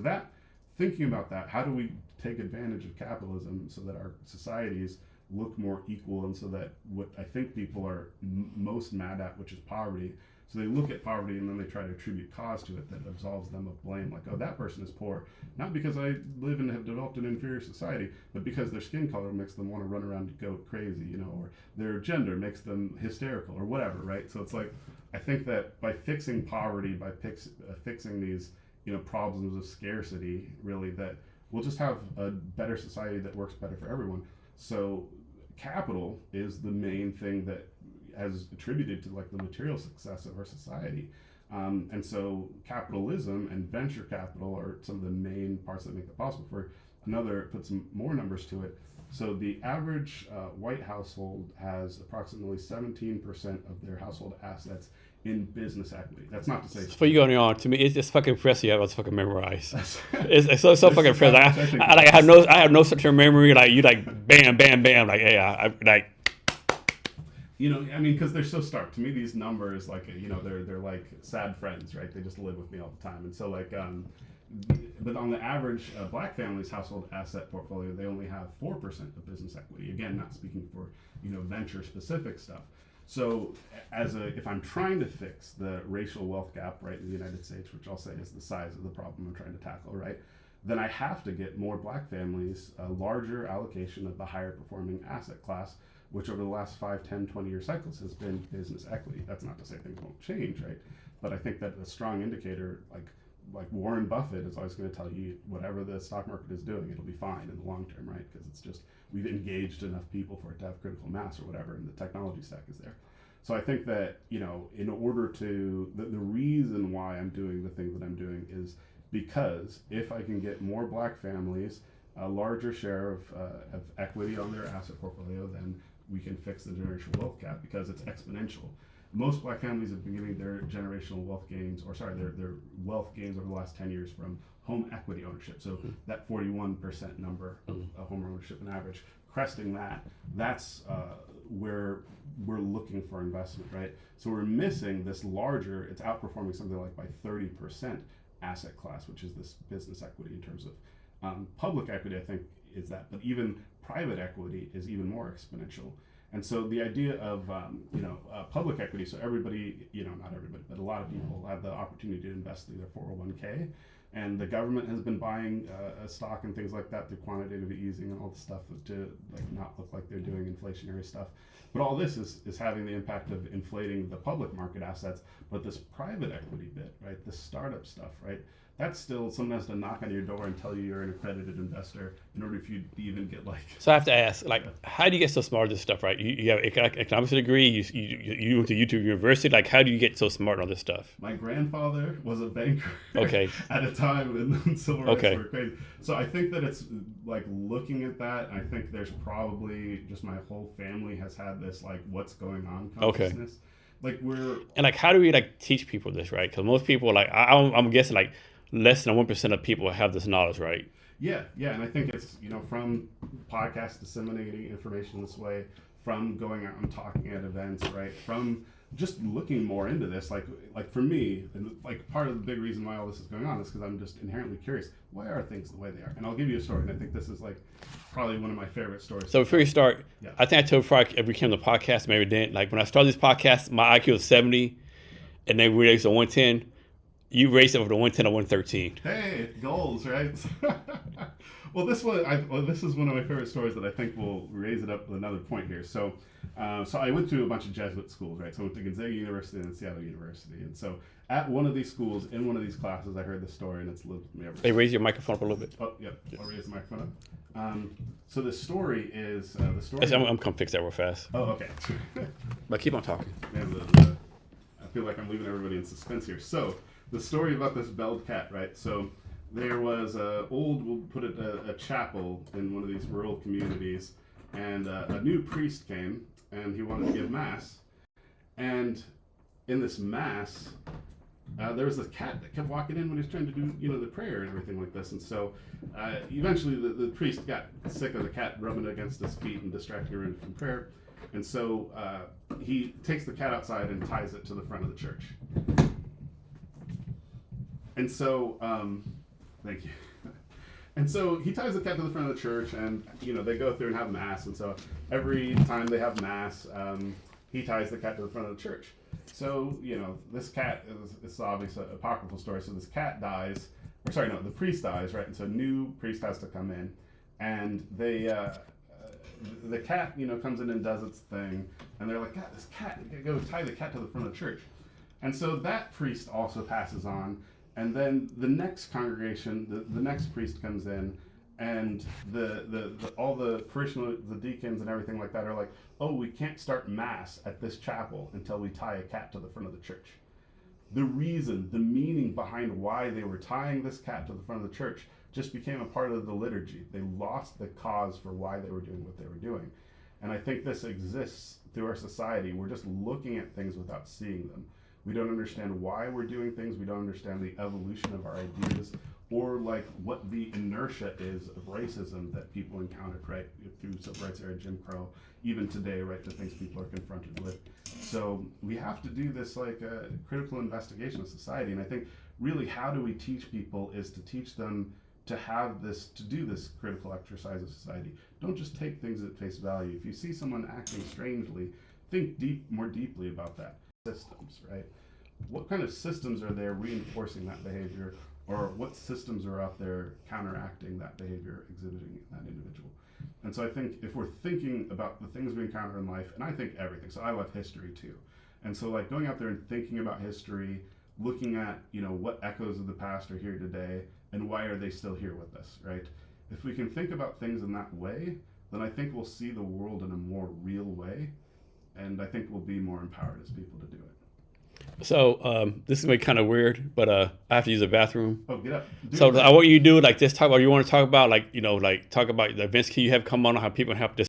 that, thinking about that, how do we take advantage of capitalism so that our societies look more equal, and so that what I think people are most mad at, which is poverty. So they look at poverty and then they try to attribute cause to it that absolves them of blame. Like, oh, that person is poor, not because I live and have developed an inferior society, but because their skin color makes them want to run around and go crazy, you know, or their gender makes them hysterical or whatever, right? So it's like, I think that by fixing poverty, by fixing these, you know, problems of scarcity, really, that we'll just have a better society that works better for everyone. So capital is the main thing that has attributed to like the material success of our society. And so capitalism and venture capital are some of the main parts that make it possible. For another, put some more numbers to it. So the average white household has approximately 17% of their household assets in business equity. That's not to say. For you going on, to me, it's just fucking impressive. You have us fucking memorized. it's so fucking impressive. I have no such a memory. Like you, like bam, bam, bam. Like I like. You know, I mean, because they're so stark. To me, these numbers, like, you know, they're like sad friends, right? They just live with me all the time. And so, like, but on the average black family's household asset portfolio, they only have 4% of business equity. Again, not speaking for, you know, venture specific stuff. So if I'm trying to fix the racial wealth gap, right, in the United States, which I'll say is the size of the problem I'm trying to tackle, right, then I have to get more black families a larger allocation of the higher performing asset class, which over the last 5, 10, 20-year cycles has been business equity. That's not to say things won't change, right? But I think that a strong indicator, like Warren Buffett is always going to tell you, whatever the stock market is doing, it'll be fine in the long term, right? Because it's just, we've engaged enough people for it to have critical mass or whatever, and the technology stack is there. So I think that, you know, in order to, the reason why I'm doing the thing that I'm doing is because if I can get more black families a larger share of equity on their asset portfolio, then we can fix the generational wealth gap, because it's exponential. Most black families have been getting their generational wealth gains, or sorry, their wealth gains over the last 10 years from home equity ownership. So that 41% number of home ownership on average, cresting that's where we're looking for investment, right? So we're missing this larger, it's outperforming something like by 30% asset class, which is this business equity in terms of public equity, I think, is that, but even private equity is even more exponential. And so the idea of public equity, so everybody, you know, not everybody, but a lot of people have the opportunity to invest through their 401k, and the government has been buying a stock and things like that through quantitative easing and all the stuff to like not look like they're doing inflationary stuff. But all this is having the impact of inflating the public market assets. But this private equity bit, right, this startup stuff, right, that's still, someone has to knock on your door and tell you you're an accredited investor in order for you to even get like. So I have to ask, like, how do you get so smart at this stuff, right? You have economics degree, you went to YouTube University. Like, how do you get so smart on this stuff? My grandfather was a banker. Okay. At a time when civil rights were crazy. So I think that it's like looking at that. I think there's probably just my whole family has had this like what's going on consciousness. Like how do we like teach people this, right? Because most people like I'm guessing like less than 1% of people have this knowledge, right? Yeah, and I think it's, you know, from podcasts disseminating information this way, from going out and talking at events, right, from just looking more into this, like for me, and like part of the big reason why all this is going on is because I'm just inherently curious, why are things the way they are? And I'll give you a story, and I think this is like probably one of my favorite stories. So before you start, I think I told before I ever came to the podcast, maybe then, like when I started this podcast, my IQ was 70, and then we raised to 110. You raised it over to 110 or 113. Hey, goals, right? Well, this is one of my favorite stories that I think will raise it up with another point here. So I went to a bunch of Jesuit schools, right? So I went to Gonzaga University and Seattle University. And so at one of these schools, in one of these classes, I heard this story, and it's lived with me ever since. Hey, raise your microphone up a little bit. Oh, yeah. I'll raise the microphone up. So the story is... I'm come fix that real fast. Oh, okay. But keep on talking. Man, I feel like I'm leaving everybody in suspense here. So... the story about this belled cat, right? So there was a chapel in one of these rural communities, and a new priest came, and he wanted to give mass. And in this mass, there was a cat that kept walking in when he was trying to do, you know, the prayer and everything like this. And so eventually the priest got sick of the cat rubbing against his feet and distracting everyone from prayer. And so he takes the cat outside and ties it to the front of the church. And so Thank you. And so he ties the cat to the front of the church, and they go through and have mass. And so every time they have mass, he ties the cat to the front of the church. So this cat it's obviously an apocryphal story. So this cat dies, or sorry, no, the priest dies, right? And so a new priest has to come in, and the cat comes in and does its thing, and they're like, God, this cat, you gotta go tie the cat to the front of the church. And so that priest also passes on. And then the next congregation, the next priest comes in, and all the parishioners, the deacons and everything like that are like, oh, we can't start mass at this chapel until we tie a cat to the front of the church. The reason, the meaning behind why they were tying this cat to the front of the church just became a part of the liturgy. They lost the cause for why they were doing what they were doing. And I think this exists through our society. We're just looking at things without seeing them. We don't understand why we're doing things. We don't understand the evolution of our ideas, or like what the inertia is of racism that people encountered, right, through civil rights era, Jim Crow, even today, right, the things people are confronted with. So we have to do this like a critical investigation of society. And I think really how do we teach people is to teach them to have this, to do this critical exercise of society. Don't just take things at face value. If you see someone acting strangely, think more deeply about that. Systems, right? What kind of systems are there reinforcing that behavior, or what systems are out there counteracting that behavior exhibiting in that individual? And so I think if we're thinking about the things we encounter in life, and I think everything, so I love history too. And so like going out there and thinking about history, looking at, what echoes of the past are here today and why are they still here with us, right? If we can think about things in that way, then I think we'll see the world in a more real way. And I think we'll be more empowered as people to do it. So this is kind of weird, but I have to use the bathroom. Oh, get up. So I want you to do like this. You want to talk about like talk about the events you have come on, how people have this